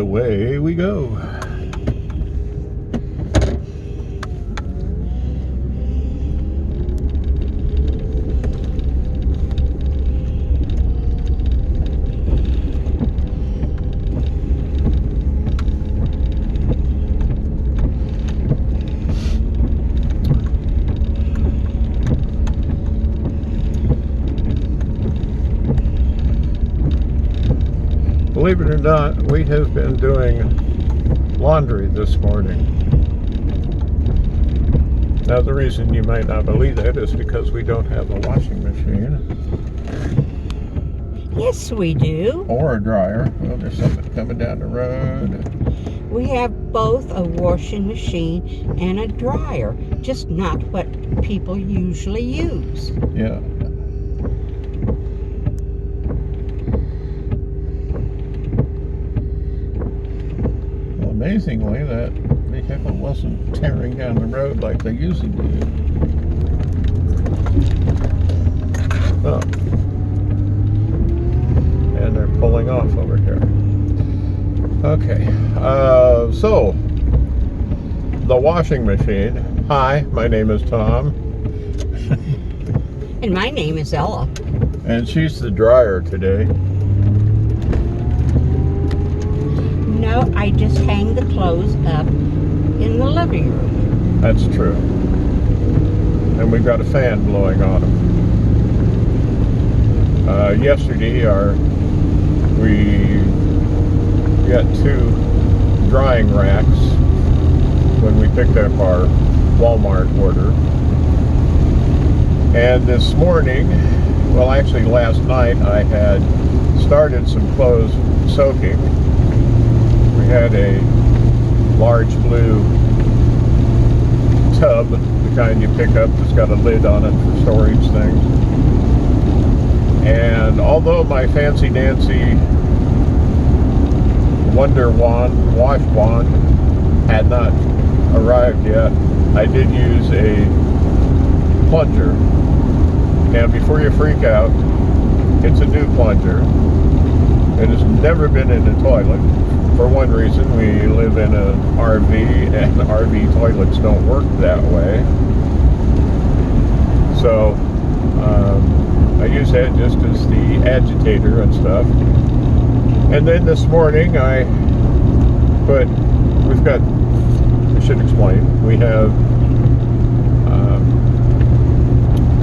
away we go. Believe it or not, we have been doing laundry this morning. Now, the reason you might not believe that is because we don't have a washing machine. Yes, we do. Or a dryer. Well, there's something coming down the road. We have both a washing machine and a dryer, just not what people usually use. Yeah. Amazingly, that vehicle wasn't tearing down the road like they usually do. Oh. And they're pulling off over here. Okay. So, the washing machine. Hi, my name is Tom. And my name is Ella. And she's the dryer today. No, I just hang the clothes up in the living room. That's true. And we've got a fan blowing on them. Yesterday, we got 2 drying racks when we picked up our Walmart order. And this morning, well, actually last night, I had started some clothes soaking. We had a large blue tub, the kind you pick up that's got a lid on it for storage things. And although my fancy Nancy Wonder Wand, wash wand, had not arrived yet, I did use a plunger. And before you freak out, it's a new plunger. It has never been in a toilet. For one reason, we live in an RV, and RV toilets don't work that way. So, I use that just as the agitator and stuff. And then this morning, I should explain, we have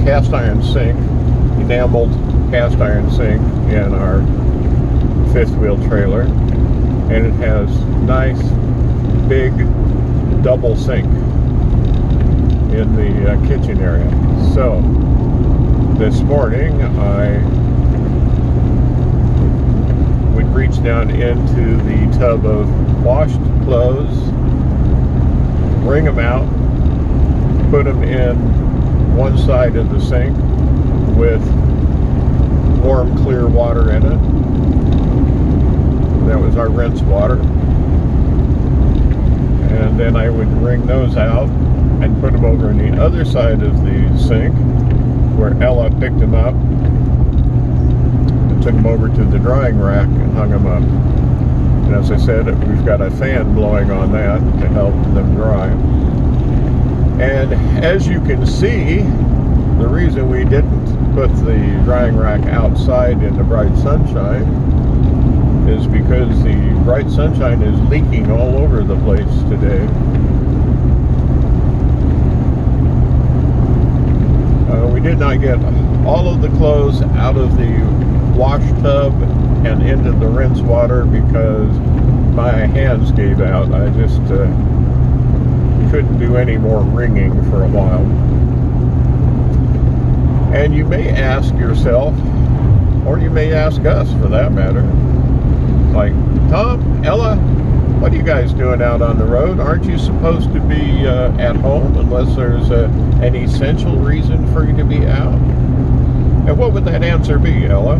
cast iron sink, enameled cast iron sink in our 5th wheel trailer. And it has nice big double sink in the kitchen area. So this morning I would reach down into the tub of washed clothes, wring them out, put them in one side of the sink with warm clear water in it. That was our rinse water. And then I would wring those out and put them over on the other side of the sink where Ella picked them up and took them over to the drying rack and hung them up. And as I said, we've got a fan blowing on that to help them dry. And as you can see, the reason we didn't put the drying rack outside in the bright sunshine is because the bright sunshine is leaking all over the place today. We did not get all of the clothes out of the wash tub and into the rinse water because my hands gave out. I just couldn't do any more wringing for a while. And you may ask yourself, or you may ask us for that matter, like, Tom, Ella, what are you guys doing out on the road? Aren't you supposed to be at home unless there's an essential reason for you to be out? And what would that answer be, Ella?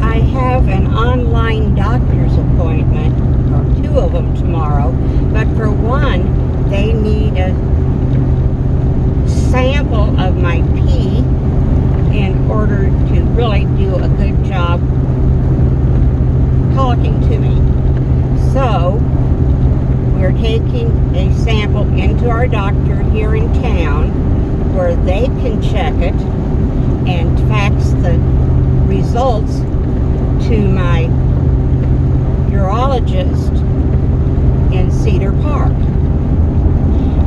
I have an online doctor's appointment, or 2 of them tomorrow, but for one, they need a sample of my pee in order to really do a good job talking to me. taking a sample into our doctor here in town where they can check it and fax the results to my urologist in Cedar Park.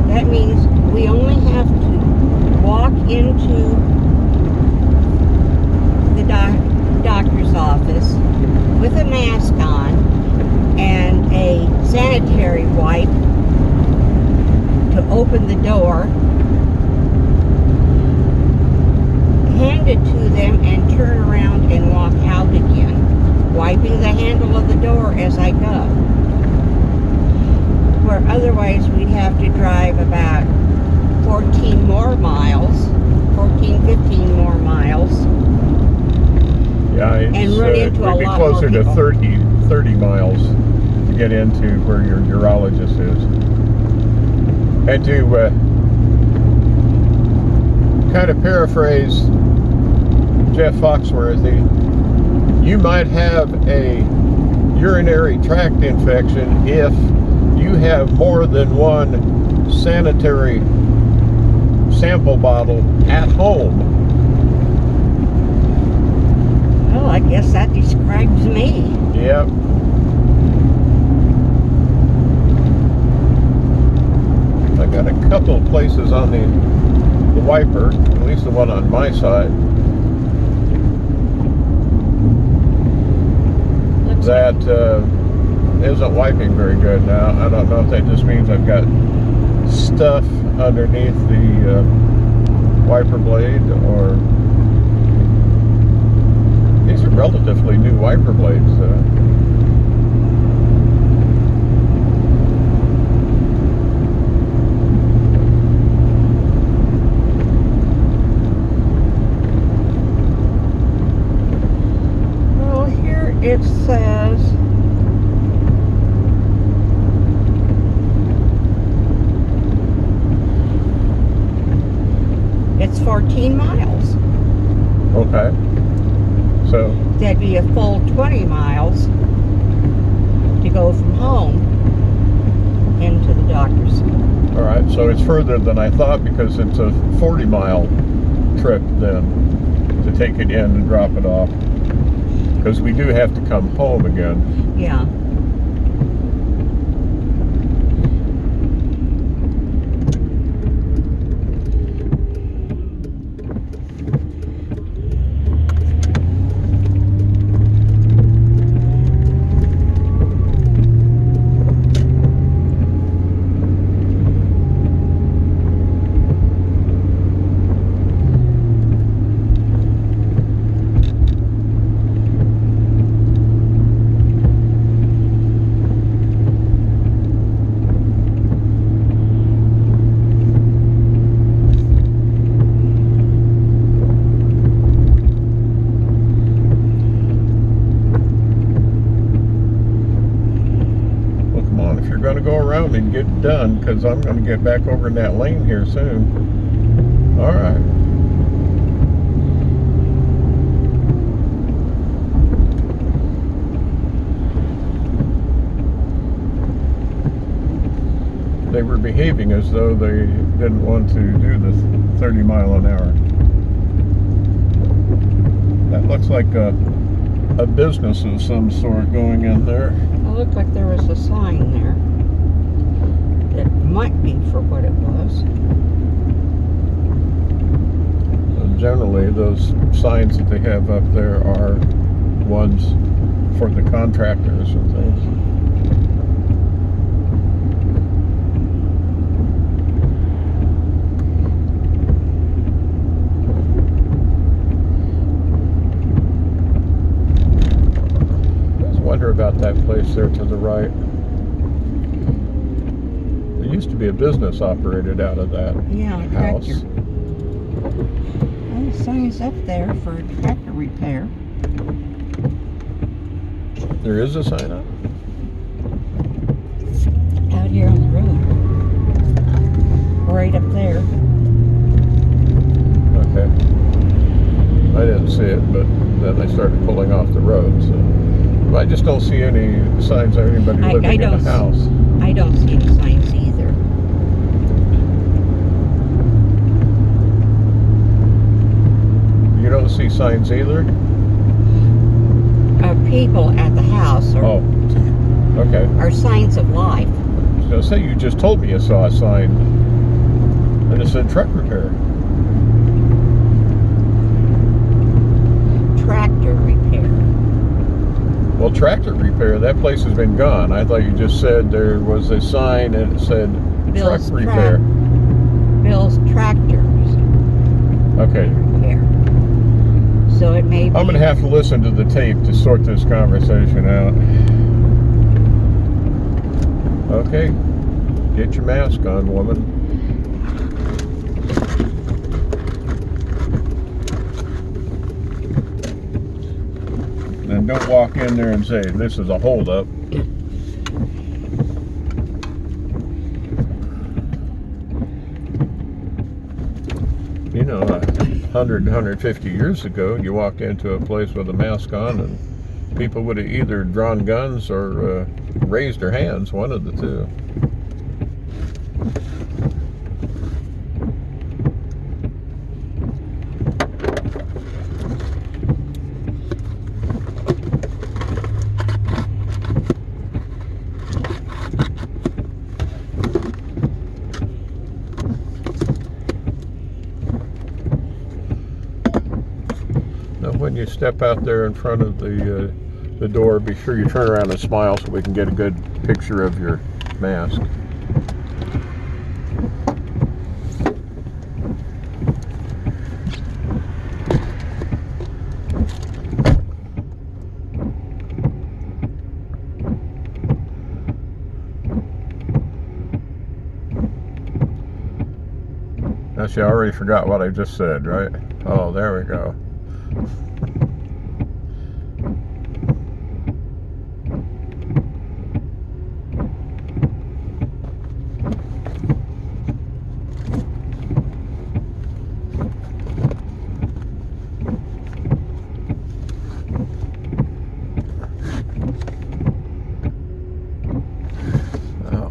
That means we only have to walk into the doctor's office with a mask on and a sanitary wipe to open the door, hand it to them, and turn around and walk out again, wiping the handle of the door as I go. Where otherwise we'd have to drive about 15 more miles. Yeah, And run into a it'd be lot more closer to people. 30 miles to get into where your urologist is. And to kind of paraphrase Jeff Foxworthy, you might have a urinary tract infection if you have more than one sanitary sample bottle at home. Well, I guess that describes me. Yep. I got a couple of places on the wiper, at least the one on my side, Looks that isn't wiping very good now. I don't know if that just means I've got stuff underneath the wiper blade, or these are relatively new wiper blades. Well, here it says it's 14 miles. Okay. So, That'd be a full 20 miles to go from home into the doctor's. all right, so it's further than I thought, because it's a 40-mile trip then to take it in and drop it off, because we do have to come home again. Yeah. Well, come on, if you're going to go around and get it done, because I'm going to get back over in that lane here soon. All right. They were behaving as though they didn't want to do the 30 mile an hour. That looks like a business of some sort going in there. It looked like there was a sign there. It might be for what it was. Generally, those signs that they have up there are ones for the contractors and things. Wonder about that place there to the right. There used to be a business operated out of that Yeah, house. tractor. Well, the sign's up there for tractor repair. There is a sign up? Out here on the road. Right up there. Okay. I didn't see it, but then they started pulling off the road, so. I just don't see any signs of anybody I living in don't the house. I don't see any signs either. You don't see signs either? People at the house are, Oh, okay. are signs of life. So say you just told me you saw a sign and it said truck repair. Tractor repair. Well, tractor repair, that place has been gone. I thought you just said there was a sign and it said Bill's truck repair. Bill's Tractors Okay. repair. So it may be. I'm going to have to listen to the tape to sort this conversation out. Okay. Get your mask on, woman. And don't walk in there and say, this is a holdup. You know, 100, 150 years ago, you walked into a place with a mask on and people would have either drawn guns or raised their hands, one of the two. Now, when you step out there in front of the door, be sure you turn around and smile so we can get a good picture of your mask. Now, see, I already forgot what I just said, right? Oh, there we go.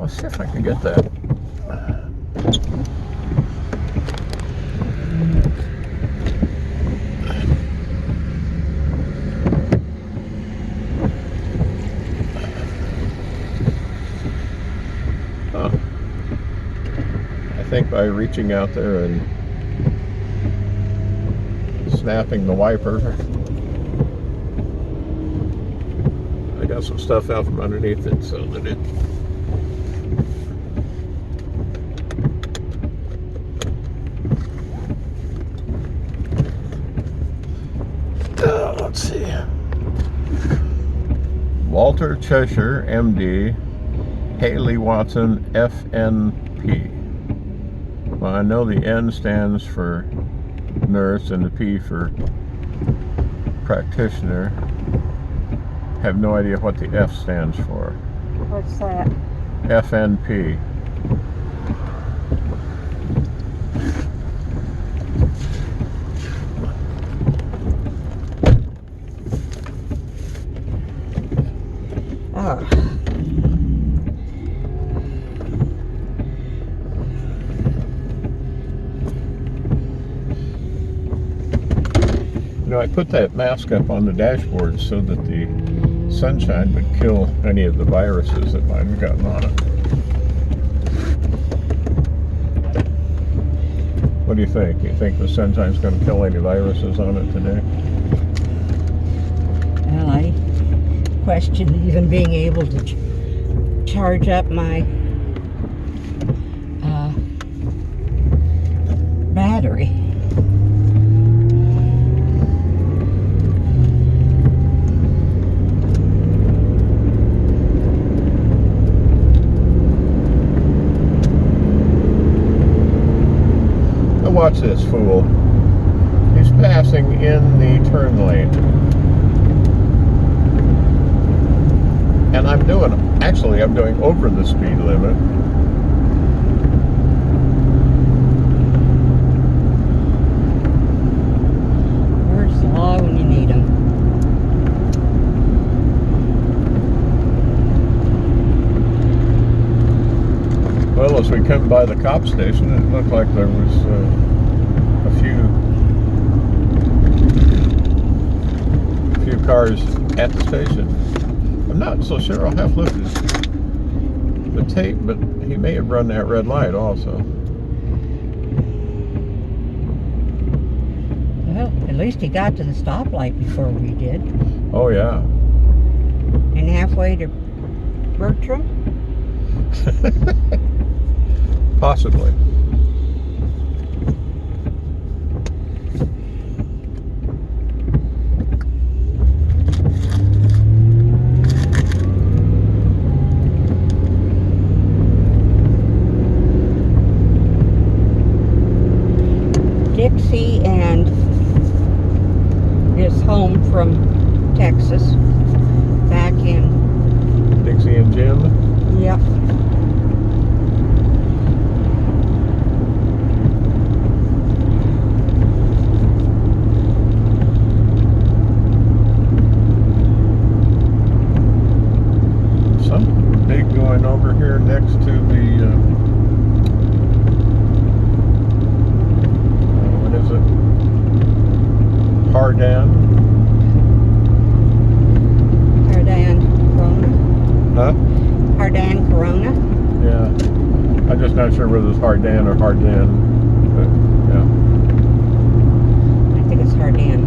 Let's see if I can get that. I think by reaching out there and snapping the wiper, I got some stuff out from underneath it so that it let's see. Walter Cheshire, MD, Haley Watson, FNP. Well, I know the N stands for nurse and the P for practitioner. Have no idea what the F stands for. What's that? FNP. Oh. You know, I put that mask up on the dashboard so that the sunshine would kill any of the viruses that might have gotten on it. What do you think? You think the sunshine's going to kill any viruses on it today? Well, I question even being able to charge up my battery. Now watch this fool. He's passing in the turn lane. And I'm doing over the speed limit. Where's the law when you need them? come by the cop station, it looked like there was a few cars at the station. I'm not so sure I'll have lifted the tape, but he may have run that red light also. Well, at least he got to the stoplight before we did. Oh yeah. And halfway to Bertram. Possibly. Dixie and is home from Texas. Back in. Dixie and Jim. Yep. Something big going over here next to the what is it? Hardin. Corona. Huh? Hardin Corona. Yeah. I'm just not sure whether it's Hardin or Hardin. But yeah. I think it's Hardin.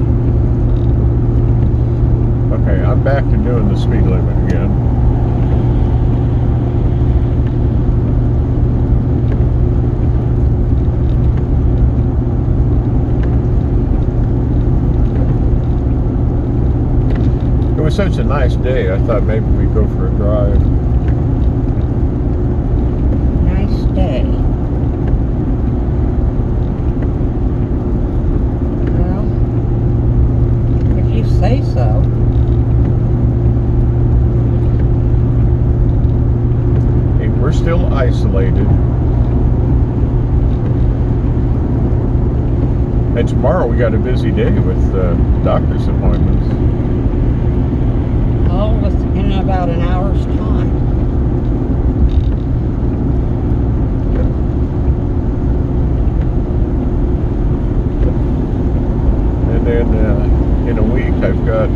Okay, I'm back to doing the speed limit again. It was such a nice day, I thought maybe we'd go for a drive. Nice day. Well, if you say so. And we're still isolated. And tomorrow we got a busy day with doctor's appointments. All within about an hour's time. And then in a week I've got,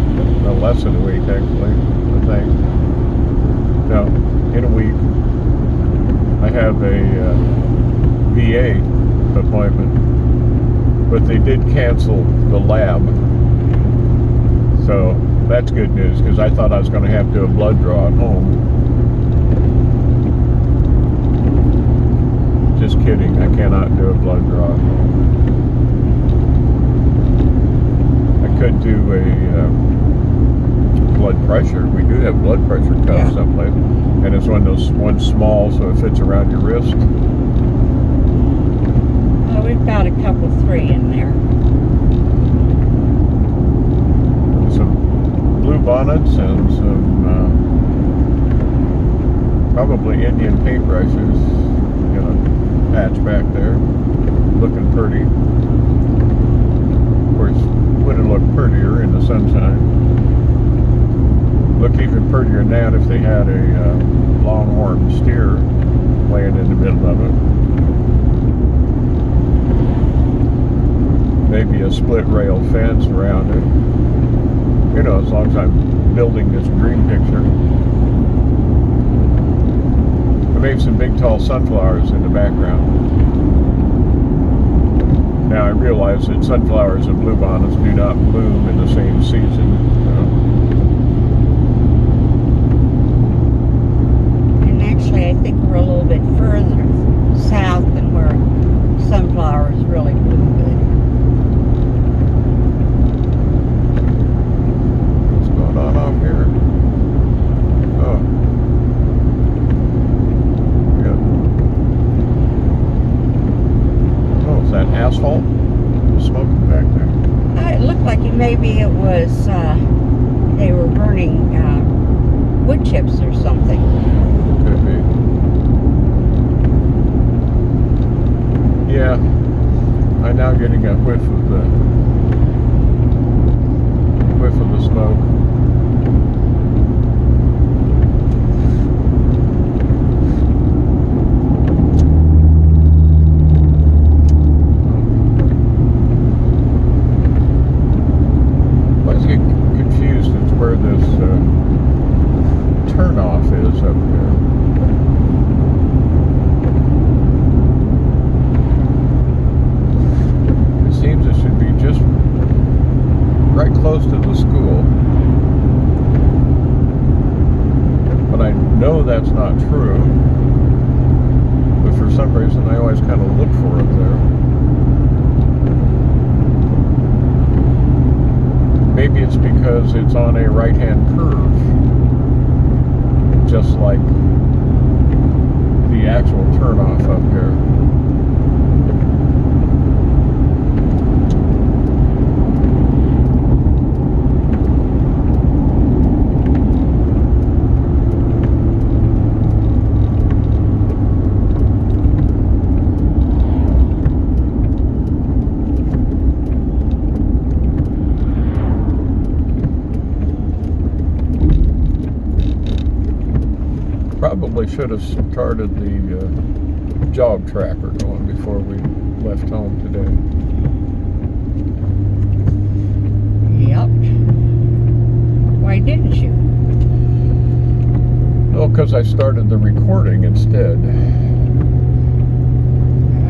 well, less than a week actually, I think. No, in a week I have a VA appointment. But they did cancel the lab. So that's good news, because I thought I was going to have to do a blood draw at home. Just kidding, I cannot do a blood draw at home. I could do a blood pressure. We do have blood pressure cuffs someplace. And it's one small, so it fits around your wrist. Well, we've got a couple, 3 in there. Some blue bonnets and some probably Indian paintbrushes. Got a patch back there, looking pretty. Of course, wouldn't look prettier in the sunshine. Look even prettier than that if they had a longhorn steer laying in the middle of it. Maybe a split rail fence around it. You know, as long as I'm building this dream picture. I made some big tall sunflowers in the background. Now I realize that sunflowers and bluebonnets do not bloom in the same season. And actually, I think we're a little bit further south than where sunflowers really bloom good. Off here. Oh. Yeah. Oh, is that asphalt? Smoking back there. It looked like maybe it was, they were burning wood chips or something. Could be. Yeah. I'm now getting a whiff of the smoke. that's not true. But for some reason, I always kind of look for it there. Maybe it's because it's on a right-hand curve, just like the actual turnoff up here. Probably should have started the jog tracker going before we left home today. Yep. Why didn't you? Oh, because I started the recording instead.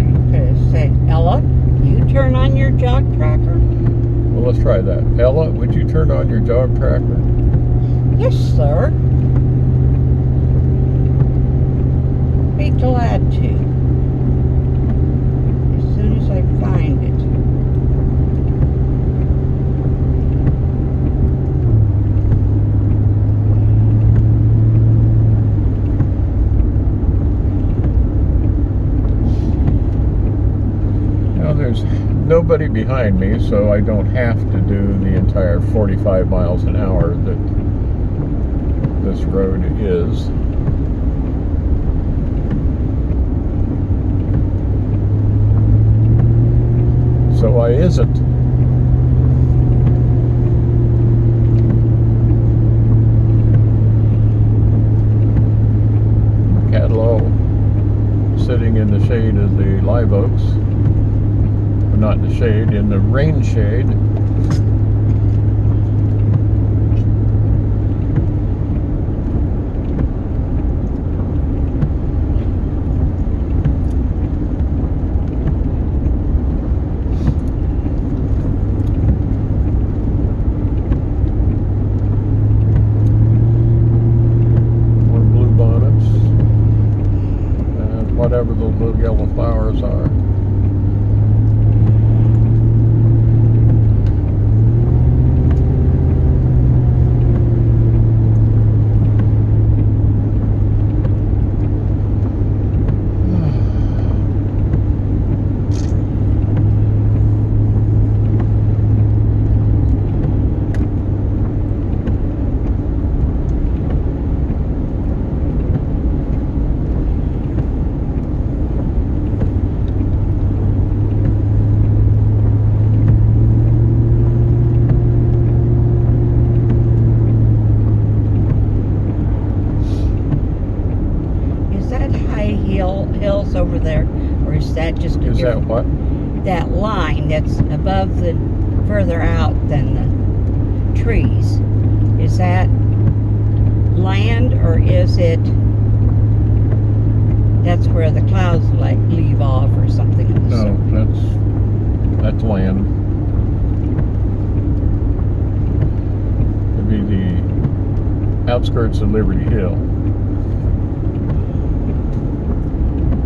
You could have said, Ella, you turn on your jog tracker? Well, let's try that. Ella, would you turn on your jog tracker? Yes, sir. Be glad to. As soon as I find it. Now there's nobody behind me, so I don't have to do the entire 45 miles an hour that this road is. So why isn't? Catalow sitting in the shade of the live oaks. Well, not in the shade, in the rain shade. Whatever those little yellow flowers are. Hills over there, or is that just a Is that different, what? that line that's above the, further out than the trees? Is that land, or is it, that's where the clouds like leave off or something? Of the No, sort? that's land. It'd be the outskirts of Liberty Hill.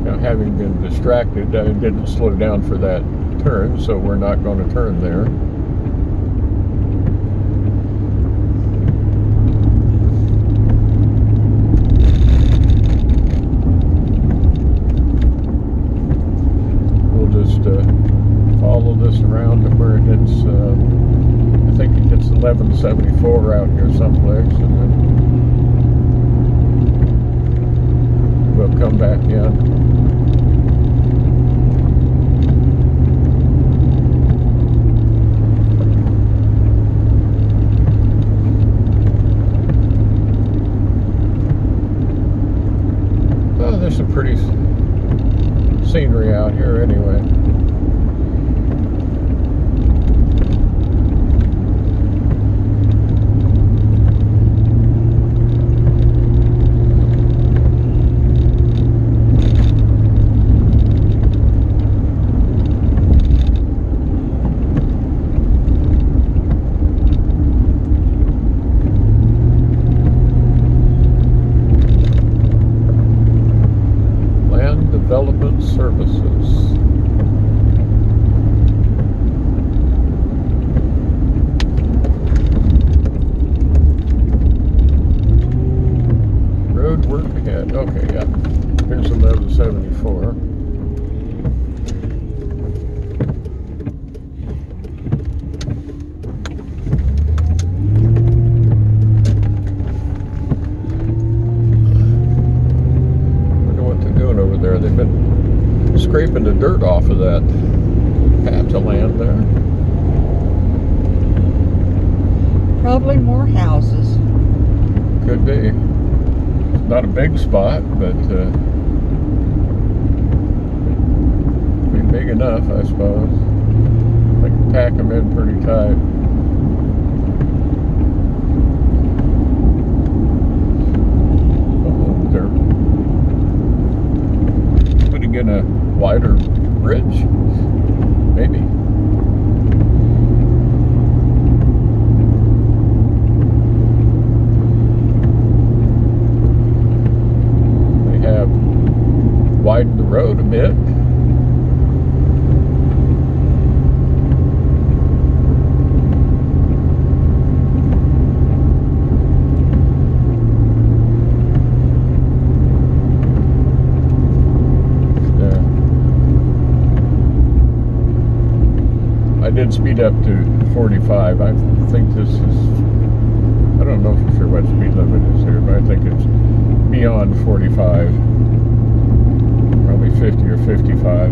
Now, having been distracted, I didn't slow down for that turn, so we're not going to turn there. We'll just follow this around to where it hits, I think it hits 1174 out here someplace, and then we'll come back in. There's some pretty scenery out here anyway. services. Road work ahead. Okay, yeah. Here's 1174. Wonder what they're doing over there. They've been scraping the dirt off of that patch of land there. Probably more houses. Could be. Not a big spot, but be big enough, I suppose. They can pack them in pretty tight. Oh, they're putting in a wider bridge, maybe. Widen the road a bit. Yeah. I did speed up to 45. I think this is, I don't know for sure what speed limit is here, but I think it's beyond 45. 50 or 55.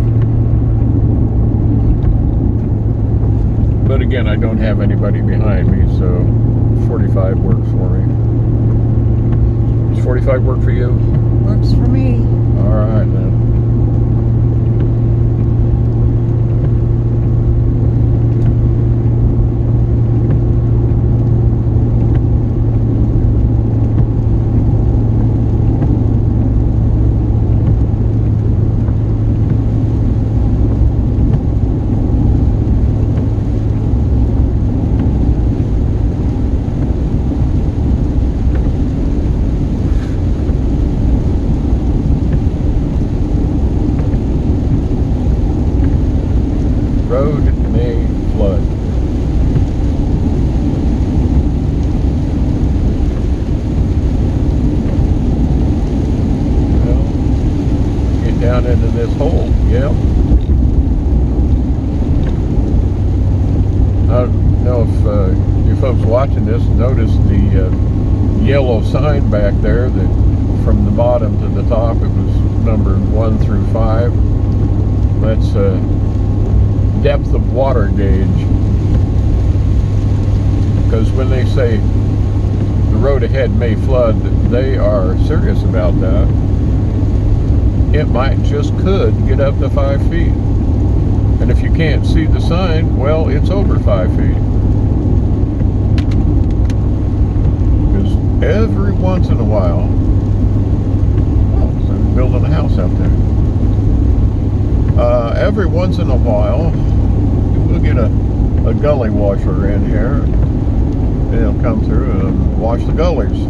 But again, I don't have anybody behind me, so 45 works for me. Does 45 work for you? Works for me. All right, then. Road may flood. Well, get down into this hole, yep. I don't know if you folks watching this noticed the yellow sign back there that from the bottom to the top it was numbered 1 through 5. That's depth of water gauge, because when they say the road ahead may flood, they are serious about that. It might just could get up to 5 feet, and if you can't see the sign, well, it's over 5 feet, because every once in a while, oh, so they're building a house out there. Every once in a while, we'll get a gully washer in here, and it'll come through and wash the gullies.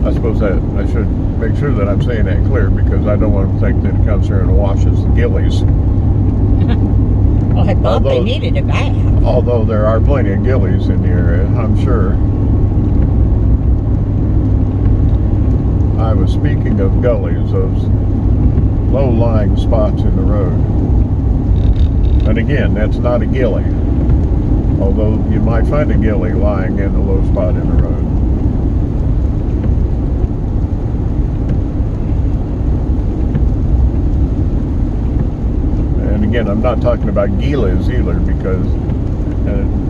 I suppose that I should make sure that I'm saying that clear, because I don't want them to think that it comes through and washes the gillies. Well, I thought they needed a bath. Although there are plenty of gillies in the area, I'm sure. I was speaking of gullies, those low-lying spots in the road. And again, that's not a gilly. Although you might find a gilly lying in a low spot in the road. Again, I'm not talking about Gilas either, because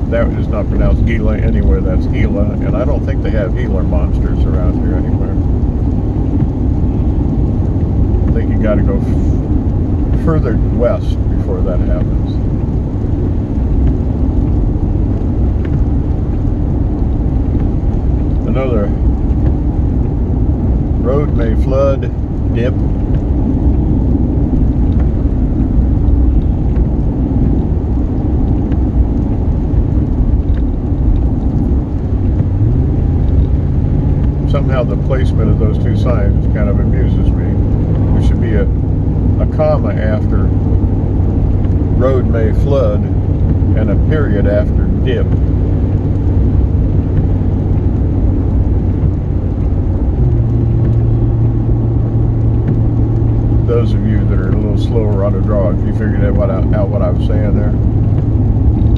that is not pronounced Gila anywhere. That's Gila, and I don't think they have Gila monsters around here anywhere. I think you got to go further west before that happens. Another road may flood, dip. somehow the placement of those two signs kind of amuses me. There should be a comma after road may flood and a period after dip. Those of you that are a little slower on the draw, if you figured out what I was saying there.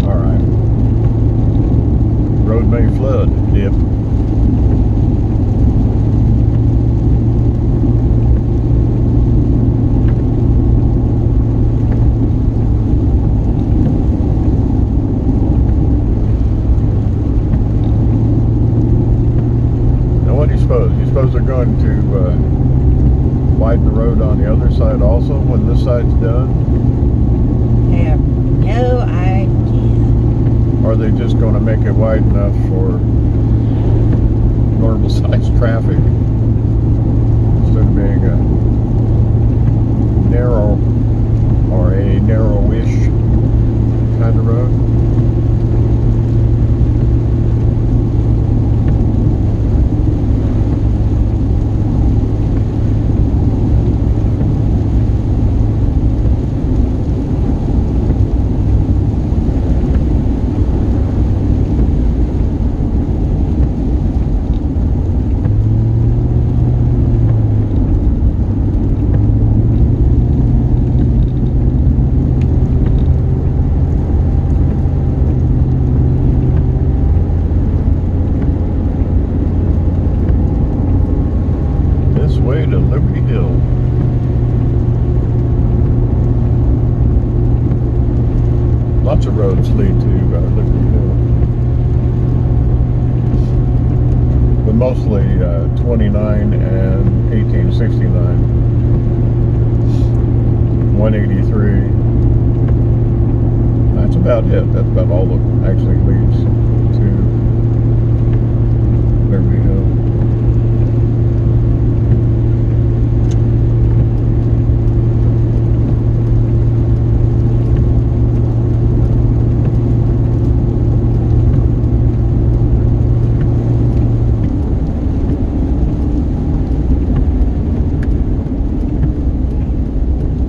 All right. Road may flood, dip. Now what do you suppose? You suppose they're going to widen the road on the other side also when this side's done? Have no idea. Or are they just going to make it wide enough for normal sized traffic instead of being a narrow or a narrowish kind of road? Way to Liberty Hill. Lots of roads lead to Liberty Hill, but mostly 29 and 1869, 183. That's about it. That's about all that actually leads.